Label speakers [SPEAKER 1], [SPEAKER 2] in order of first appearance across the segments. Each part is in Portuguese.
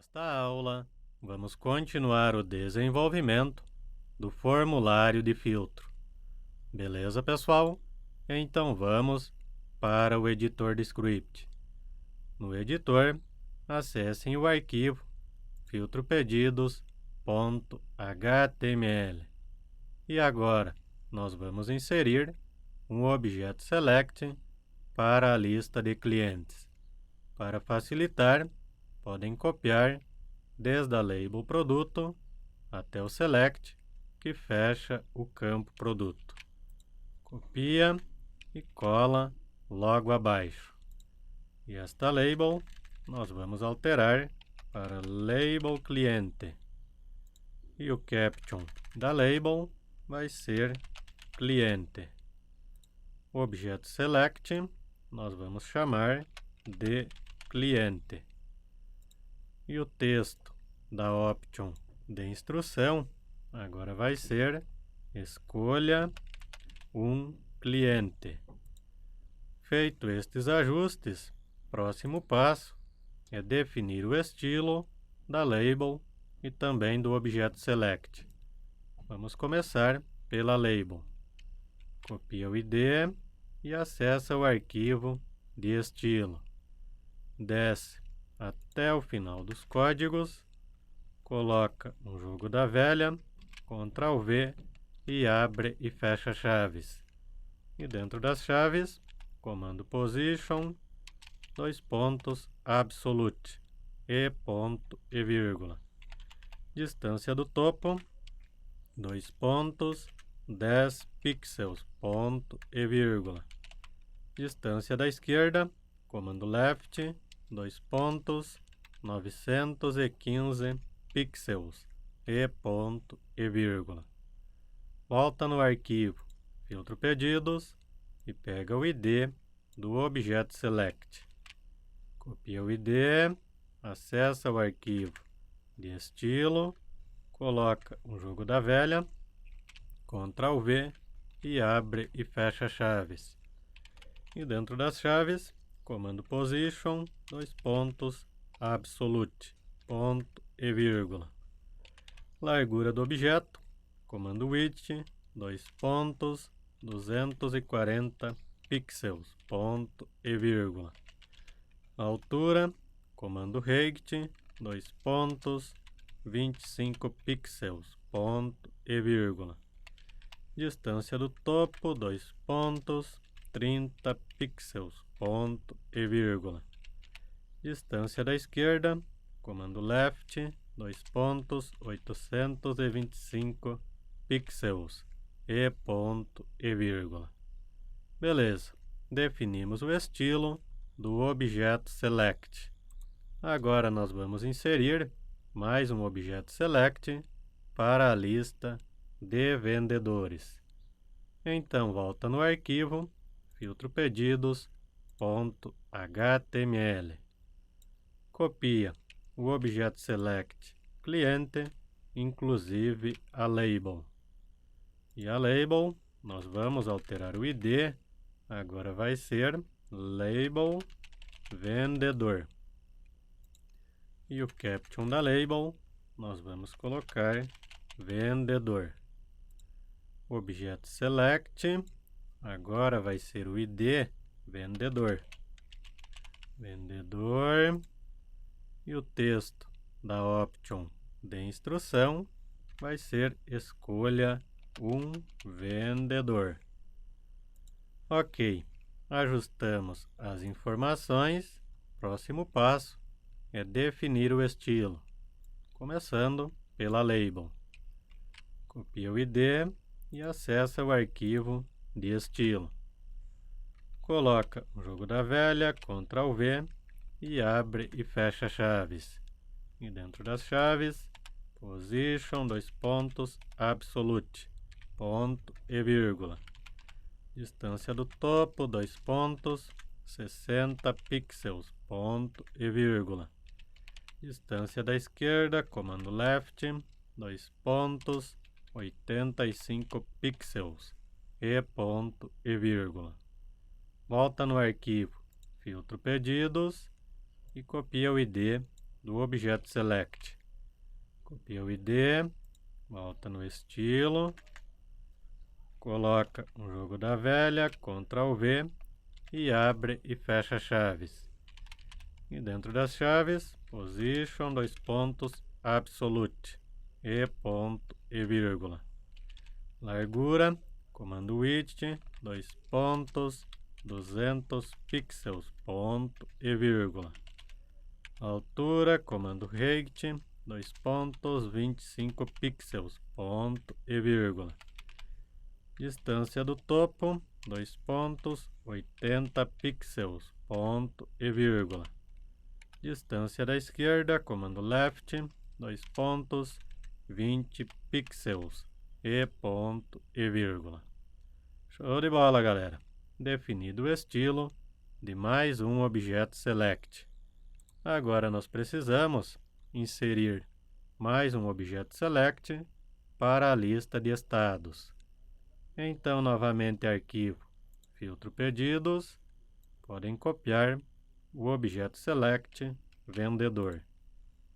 [SPEAKER 1] Nesta aula, vamos continuar o desenvolvimento do formulário de filtro. Beleza, pessoal? Então vamos para o editor de script. No editor, acessem o arquivo filtropedidos.html. E agora, nós vamos inserir um objeto select para a lista de clientes. Para facilitar, podem copiar desde a label produto até o select, que fecha o campo produto. Copia e cola logo abaixo. E esta label nós vamos alterar para label cliente. E o caption da label vai ser cliente. O objeto select nós vamos chamar de cliente. E o texto da option de instrução agora vai ser: escolha um cliente. Feito estes ajustes, próximo passo é definir o estilo da label e também do objeto select. Vamos começar pela label. Copia o ID e acessa o arquivo de estilo. Desce até o final dos códigos, coloca um jogo da velha, Ctrl V e abre e fecha chaves. E dentro das chaves, comando position, absolute, ponto e vírgula. Distância do topo, 10 pixels, ponto e vírgula. Distância da esquerda, comando left, 915 pixels, ponto e vírgula. Volta no arquivo filtro pedidos e pega o ID do objeto select. Copia o ID, acessa o arquivo de estilo, coloca um jogo da velha, Ctrl V e abre e fecha chaves. E dentro das chaves, comando position, absolute, ponto e vírgula. Largura do objeto, comando width, 240 pixels, ponto e vírgula. Altura, comando height, 25 pixels, ponto e vírgula. Distância do topo, 30 pixels, ponto e vírgula. Distância da esquerda, comando left, 825 pixels, ponto e vírgula. Beleza, definimos o estilo do objeto select. Agora nós vamos inserir mais um objeto select para a lista de vendedores. Então volta no arquivo filtropedidos.html. Copia o objeto select cliente, inclusive a label. E a label, nós vamos alterar o ID, agora vai ser label vendedor. E o caption da label, nós vamos colocar vendedor. Objeto select, agora vai ser o ID vendedor. Vendedor. E o texto da option de instrução vai ser: escolha um vendedor. Ok, ajustamos as informações. Próximo passo é definir o estilo, começando pela label. Copia o ID e acessa o arquivo de estilo. Coloca o jogo da velha, Ctrl V e abre e fecha chaves. E dentro das chaves, position, absolute, ponto e vírgula. Distância do topo, 60 pixels, ponto e vírgula. Distância da esquerda, comando left, 85 pixels, ponto e vírgula. Volta no arquivo filtro pedidos e copia o ID do objeto select. Copia o ID, volta no estilo, coloca um jogo da velha, Ctrl V e abre e fecha chaves. E dentro das chaves, position, absolute, e ponto e vírgula. Largura, comando width, 200 pixels, ponto e vírgula. Altura, comando height, 25 pixels, ponto e vírgula. Distância do topo, 80 pixels, ponto e vírgula. Distância da esquerda, comando left, 20 pixels, e ponto e vírgula. Show de bola, galera! Definido o estilo de mais um objeto select. Agora nós precisamos inserir mais um objeto select para a lista de estados. Então, novamente, arquivo, filtro pedidos, podem copiar o objeto select vendedor,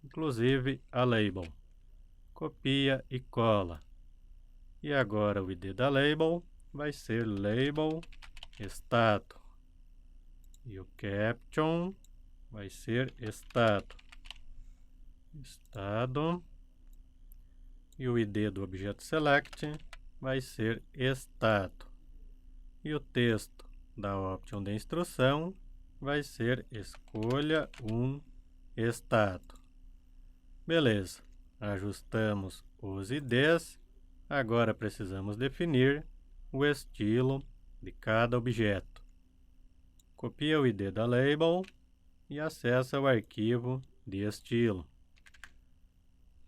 [SPEAKER 1] inclusive a label. Copia e cola. E agora o ID da label vai ser label estado. E o caption vai ser estado. E o ID do objeto select vai ser estado. E o texto da option de instrução vai ser escolha um estado. Beleza, ajustamos os IDs. Agora precisamos definir o estilo de cada objeto. Copia o ID da label e acessa o arquivo de estilo.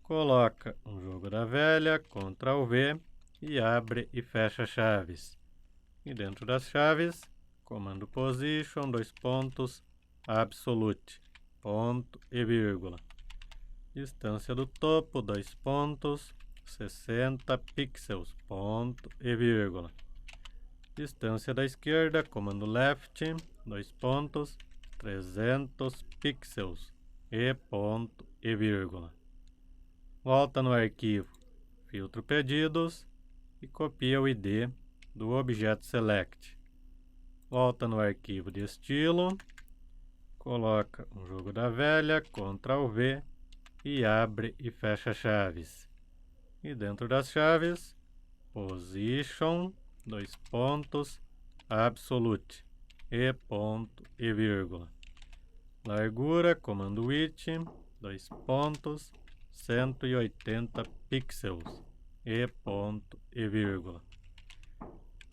[SPEAKER 1] Coloca um jogo da velha, Ctrl V e abre e fecha chaves. E dentro das chaves, comando position, absolute, ponto e vírgula. Distância do topo, 60 pixels, ponto e vírgula. Distância da esquerda, comando left, 300 pixels, e ponto e vírgula. Volta no arquivo, filtro pedidos e copia o ID do objeto select. Volta no arquivo de estilo, coloca um jogo da velha, Ctrl V e abre e fecha chaves. E dentro das chaves, position, absolute, e ponto e vírgula. Largura, comando width, 180 pixels, e ponto e vírgula.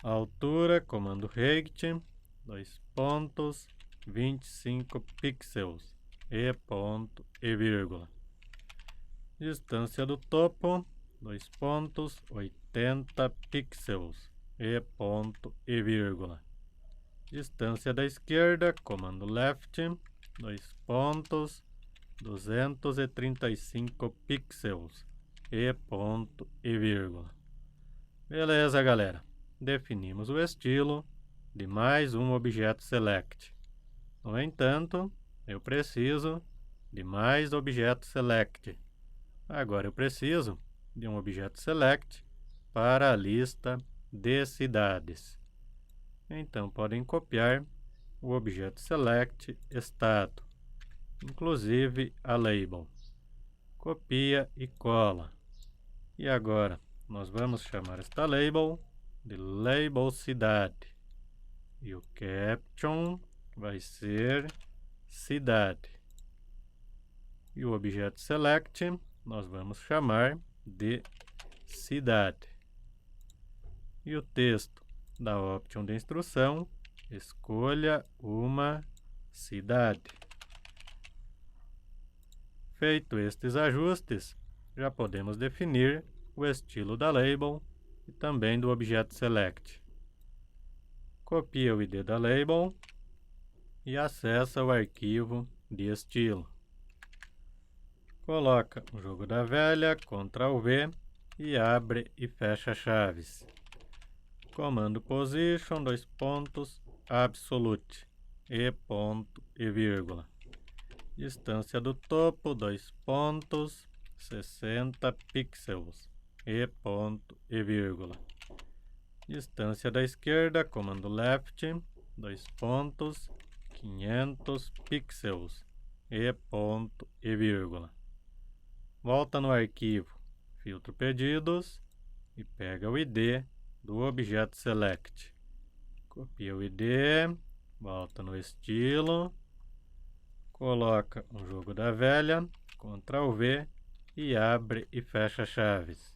[SPEAKER 1] Altura, comando height, 25 pixels, e ponto e vírgula. Distância do topo, 80 pixels, e ponto e vírgula. Distância da esquerda, comando left, 235 pixels, e ponto e vírgula. Beleza, galera. Definimos o estilo de mais um objeto select. No entanto, eu preciso de mais objeto select. Agora eu preciso de um objeto select para a lista de cidades. Então, podem copiar o objeto select estado, inclusive a label. Copia e cola. E agora, nós vamos chamar esta label de label cidade. E o caption vai ser cidade. E o objeto select nós vamos chamar de cidade. E o texto da option de instrução, escolha uma cidade. Feito estes ajustes, já podemos definir o estilo da label e também do objeto select. Copia o ID da label e acessa o arquivo de estilo. Coloca o jogo da velha, Ctrl V e abre e fecha chaves. Comando position, absolute, e ponto e vírgula. Distância do topo, 2 pontos, 60 pixels, e ponto e vírgula. Distância da esquerda, comando left, 2 pontos, 500 pixels, e ponto e vírgula. Volta no arquivo, filtro pedidos, e pega o ID do objeto select. Copia o ID, volta no estilo, coloca um jogo da velha, Ctrl V e abre e fecha chaves.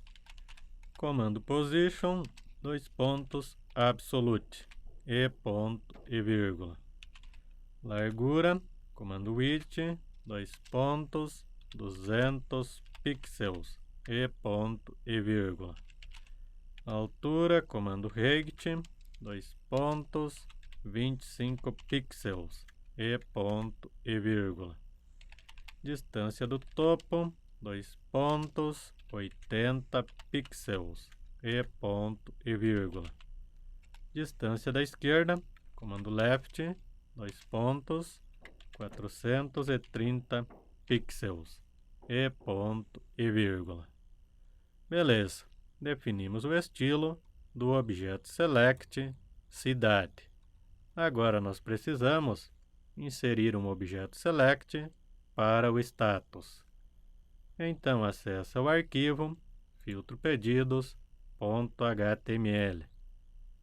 [SPEAKER 1] Comando position, 2 pontos, absolute, e ponto e vírgula. Largura, comando width, 2 pontos, 200 pixels, e ponto e vírgula. Altura, comando height, 2 pontos, 25 pixels, e ponto e vírgula. Distância do topo, 2 pontos, 80 pixels, e ponto e vírgula. Distância da esquerda, comando left, 2 pontos, 430 pixels, e ponto e vírgula. Beleza, definimos o estilo do objeto select cidade. Agora nós precisamos inserir um objeto select para o status. Então acessa o arquivo filtro pedidos.html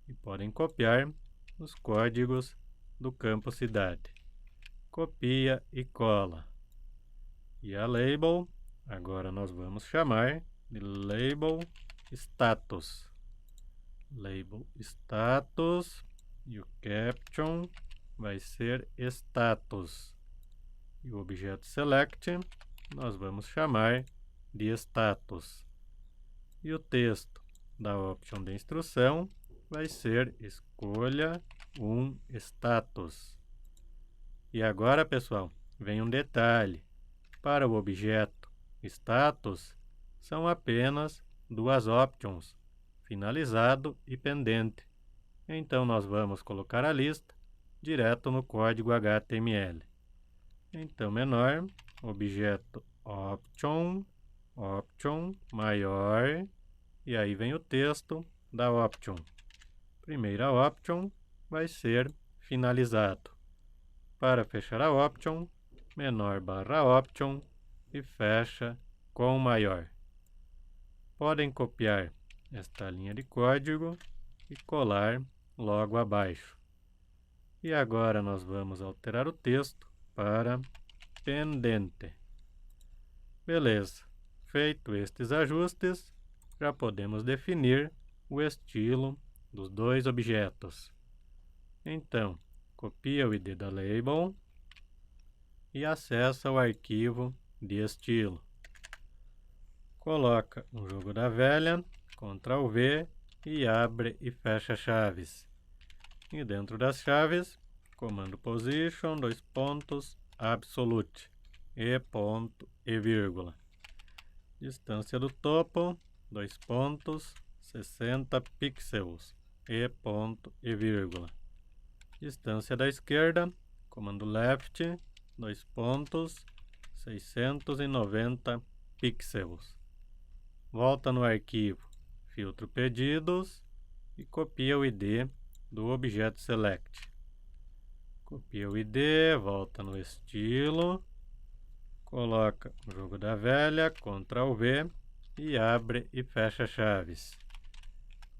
[SPEAKER 1] e podem copiar os códigos do campo cidade. Copia e cola. E a label, agora nós vamos chamar de label status. Label status e o caption vai ser status. E o objeto select nós vamos chamar de status. E o texto da option de instrução vai ser escolha um status. E agora, pessoal, vem um detalhe. Para o objeto status, são apenas duas options, finalizado e pendente. Então, nós vamos colocar a lista direto no código HTML. Então, menor, objeto option, maior, e aí vem o texto da option. Primeira option vai ser finalizado. Para fechar a option, menor barra option e fecha com maior. Podem copiar esta linha de código e colar logo abaixo. E agora nós vamos alterar o texto para pendente. Beleza, feito estes ajustes, já podemos definir o estilo dos dois objetos. Então, copia o ID da label e acessa o arquivo de estilo. Coloca um jogo da velha, Ctrl V e abre e fecha chaves. E dentro das chaves, comando position, 2 pontos, absolute, e ponto e vírgula. Distância do topo, 2 pontos, 60 pixels, e ponto e vírgula. Distância da esquerda, comando left, 2 pontos, 690 pixels. Volta no arquivo, filtro pedidos e copia o ID do objeto select. Copia o ID, volta no estilo, coloca o jogo da velha, Ctrl V e abre e fecha chaves.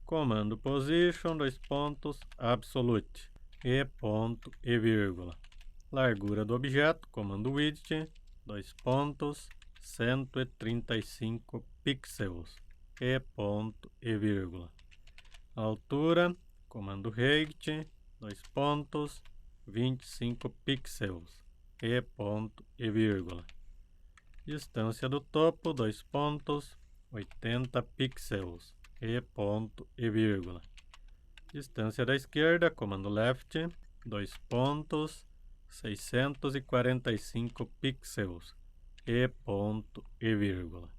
[SPEAKER 1] Comando position, 2 pontos, absolute, e ponto e vírgula. Largura do objeto, comando width, 2 pontos, 135 pixels, e ponto e vírgula. Altura, comando height, 2 pontos, 25 pixels, e ponto e vírgula. Distância do topo, 2 pontos, 80 pixels, e ponto e vírgula. Distância da esquerda, comando left, 2 pontos, 645 pixels, e ponto e vírgula.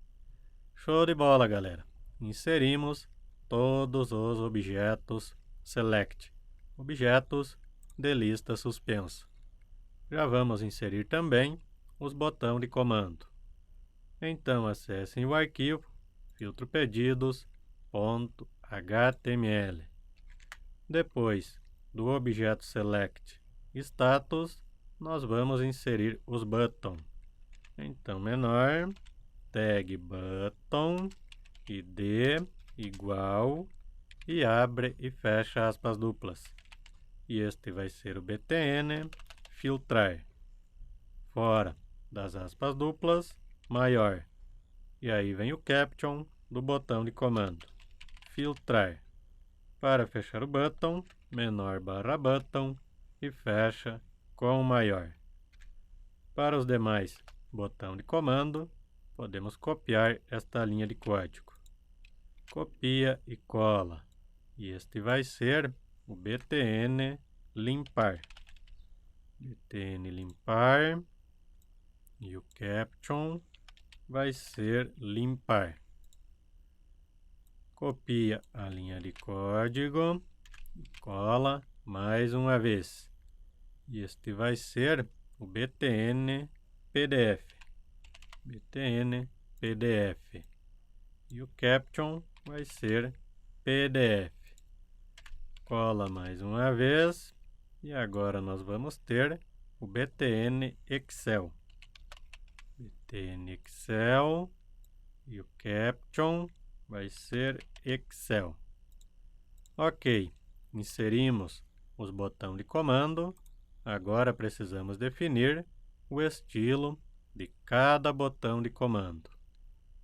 [SPEAKER 1] Show de bola, galera! Inserimos todos os objetos select, objetos de lista suspensa. Já vamos inserir também os botões de comando. Então acessem o arquivo filtro pedidos.html. Depois do objeto select status, nós vamos inserir os botões. Então menor tag button id igual e abre e fecha aspas duplas. E este vai ser o btn filtrar. Fora das aspas duplas, maior. E aí vem o caption do botão de comando. Filtrar. Para fechar o button, menor barra button e fecha com o maior. Para os demais botão de comando, podemos copiar esta linha de código. Copia e cola. E este vai ser o btn limpar. btn limpar. E o caption vai ser limpar. Copia a linha de código e cola mais uma vez. E este vai ser o btn pdf. btn pdf. E o caption vai ser pdf. Cola mais uma vez. E agora nós vamos ter o btn excel. btn excel. E o caption vai ser Excel. Ok, inserimos os botões de comando. Agora precisamos definir o estilo de cada botão de comando.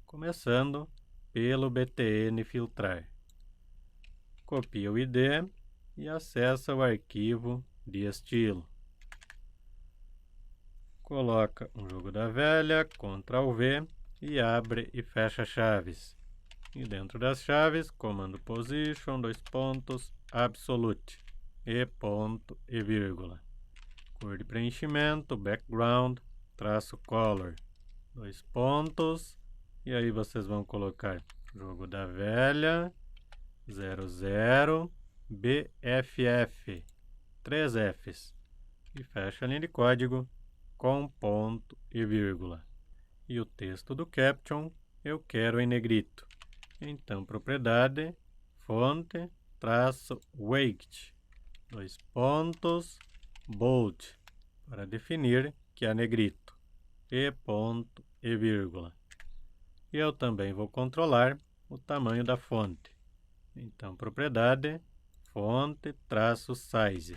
[SPEAKER 1] Começando pelo btn filtrar. Copia o ID e acessa o arquivo de estilo. Coloca um jogo da velha, Ctrl V e abre e fecha chaves. E dentro das chaves, comando position, absolute, ponto e vírgula. Cor de preenchimento, background, traço color, dois pontos. E aí vocês vão colocar jogo da velha, 00, BFF, 3 Fs. E fecha a linha de código com ponto e vírgula. E o texto do caption eu quero em negrito. Então, propriedade, fonte, traço, weight, dois pontos, bold, para definir que é negrito, ponto e vírgula. E eu também vou controlar o tamanho da fonte. Então, propriedade, fonte, traço, size,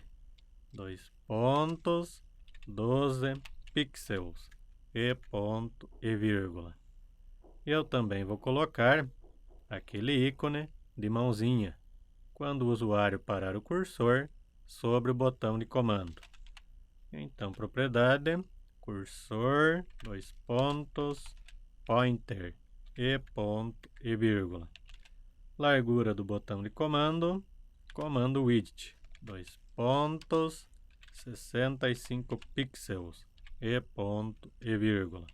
[SPEAKER 1] dois pontos, 12 pixels, ponto e vírgula. Eu também vou colocar aquele ícone de mãozinha, quando o usuário parar o cursor sobre o botão de comando. Então, propriedade, cursor, dois pontos, pointer, ponto e vírgula. Largura do botão de comando, comando width, dois pontos, 65 pixels, ponto e vírgula.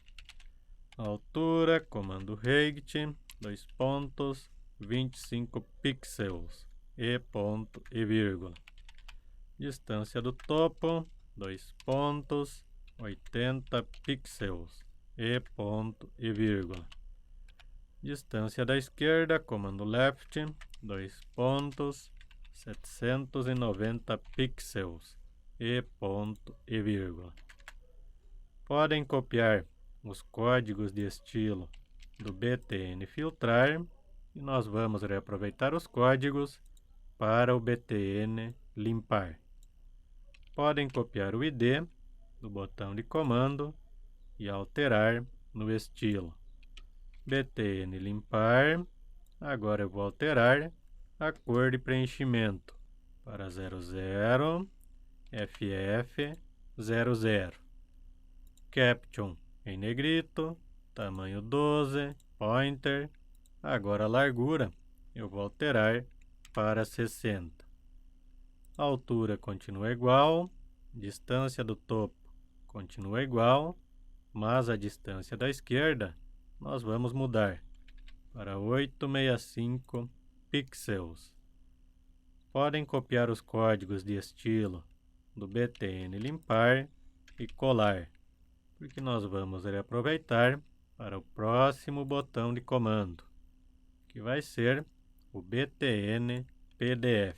[SPEAKER 1] Altura, comando height, dois pontos, 25 pixels, ponto e vírgula. Distância do topo, dois pontos, 80 pixels, ponto e vírgula. Distância da esquerda, comando left, dois pontos, 790 pixels, ponto e vírgula. Podem copiar os códigos de estilo do btn filtrar e nós vamos reaproveitar os códigos para o btn limpar. Podem copiar o ID do botão de comando e alterar no estilo. btn limpar, agora eu vou alterar a cor de preenchimento para 00 FF00. Caption em negrito, tamanho 12, pointer. Agora a largura eu vou alterar para 60. A altura continua igual, distância do topo continua igual, mas a distância da esquerda nós vamos mudar para 865 pixels. Podem copiar os códigos de estilo do btn limpar e colar porque nós vamos aproveitar para o próximo botão de comando, que vai ser o BTN PDF.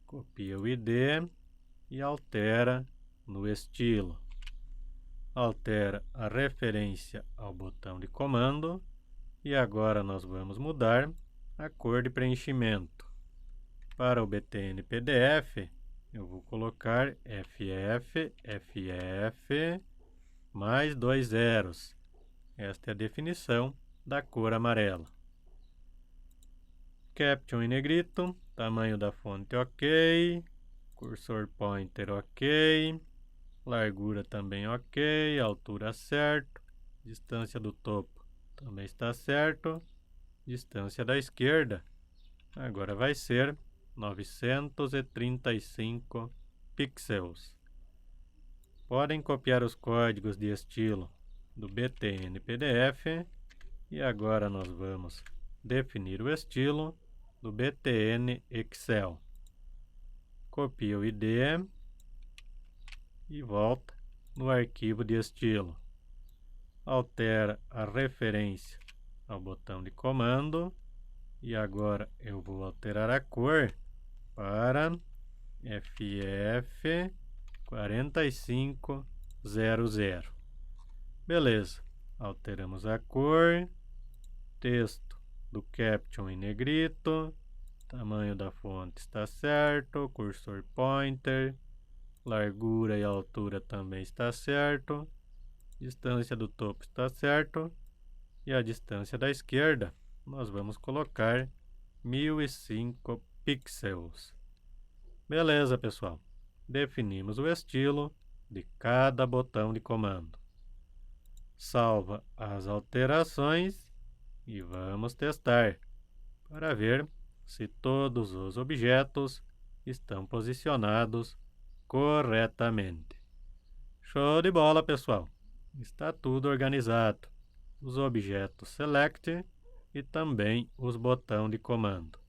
[SPEAKER 1] Copia o ID e altera no estilo. Altera a referência ao botão de comando e agora nós vamos mudar a cor de preenchimento. Para o BTN PDF, eu vou colocar FF mais 2 zeros. Esta é a definição da cor amarela. Caption em negrito, tamanho da fonte ok, cursor pointer ok, largura também ok, altura certo, distância do topo também está certo, distância da esquerda agora vai ser 935 pixels. Podem copiar os códigos de estilo do BTN PDF e agora nós vamos definir o estilo do BTN Excel. Copia o ID e volta no arquivo de estilo. Altera a referência ao botão de comando e agora eu vou alterar a cor para FF 4500. Beleza, alteramos a cor, texto do caption em negrito, tamanho da fonte está certo, cursor pointer, largura e altura também está certo, distância do topo está certo e a distância da esquerda nós vamos colocar 1005 pixels. Beleza, pessoal. Definimos o estilo de cada botão de comando. Salva as alterações e vamos testar para ver se todos os objetos estão posicionados corretamente. Show de bola, pessoal! Está tudo organizado. Os objetos Select e também os botões de comando.